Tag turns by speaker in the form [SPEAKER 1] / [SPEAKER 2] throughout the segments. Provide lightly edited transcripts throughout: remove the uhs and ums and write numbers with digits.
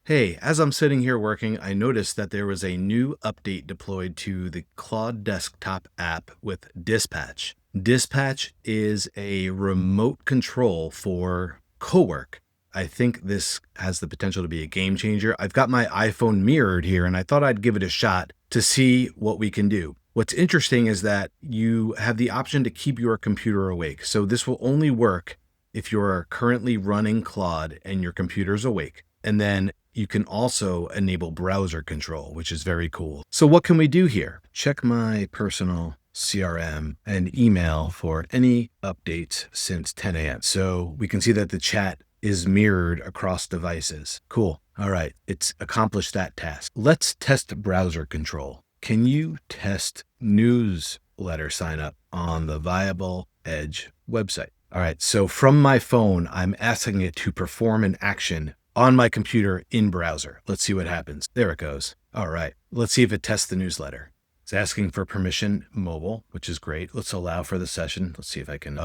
[SPEAKER 1] Hey, as I'm sitting here working, I noticed that there was a new update deployed to the Claude Desktop app with Dispatch. Dispatch is a remote control for Cowork. I think this has the potential to be a game changer. I've got my iPhone mirrored here, and I thought I'd give it a shot to see what we can do. What's interesting is that you have the option to keep your computer awake. So this will only work if you're currently running Claude and your computer's awake. And then you can also enable browser control, which is very cool. So what can we do here? Check my personal CRM and email for any updates since 10 a.m. So we can see that the chat is mirrored across devices. Cool. All right. It's accomplished that task. Let's test browser control. Can you test newsletter sign up on the Viable Edge website? All right. So from my phone, I'm asking it to perform an action on my computer in browser. Let's see what happens. There it goes. All right. Let's see if it tests the newsletter. It's asking for permission mobile, which is great. Let's allow for the session. Let's see if I can.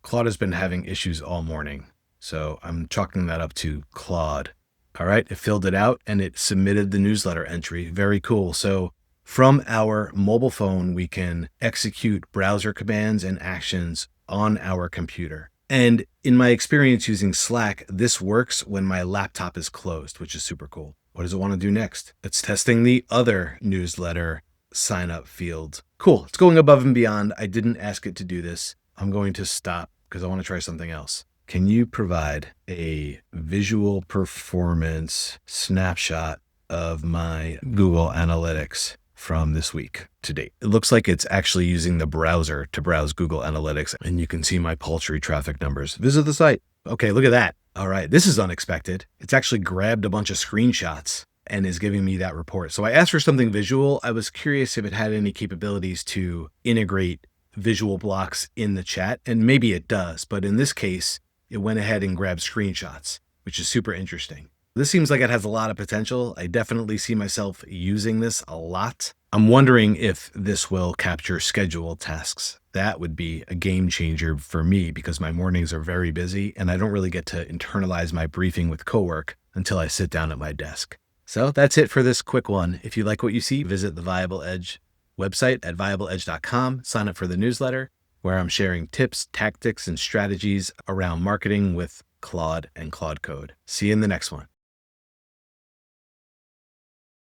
[SPEAKER 1] Claude has been having issues all morning. So I'm chalking that up to Claude. All right. It filled it out and it submitted the newsletter entry. Very cool. So from our mobile phone, we can execute browser commands and actions on our computer. And in my experience using Slack, this works when my laptop is closed, which is super cool. What does it want to do next? It's testing the other newsletter sign up field. Cool. It's going above and beyond. I didn't ask it to do this. I'm going to stop because I want to try something else. Can you provide a visual performance snapshot of my Google Analytics from this week to date? It looks like it's actually using the browser to browse Google Analytics, and you can see my paltry traffic numbers. Visit the site. Okay, look at that. All right, this is unexpected. It's actually grabbed a bunch of screenshots and is giving me that report. So I asked for something visual. I was curious if it had any capabilities to integrate visual blocks in the chat, and maybe it does, but in this case, it went ahead and grabbed screenshots, which is super interesting. This seems like it has a lot of potential. I definitely see myself using this a lot. I'm wondering if this will capture scheduled tasks. That would be a game changer for me because my mornings are very busy and I don't really get to internalize my briefing with Cowork until I sit down at my desk. So that's it for this quick one. If you like what you see, visit the Viable Edge website at viableedge.com. Sign up for the newsletter where I'm sharing tips, tactics, and strategies around marketing with Claude and Claude Code. See you in the next one.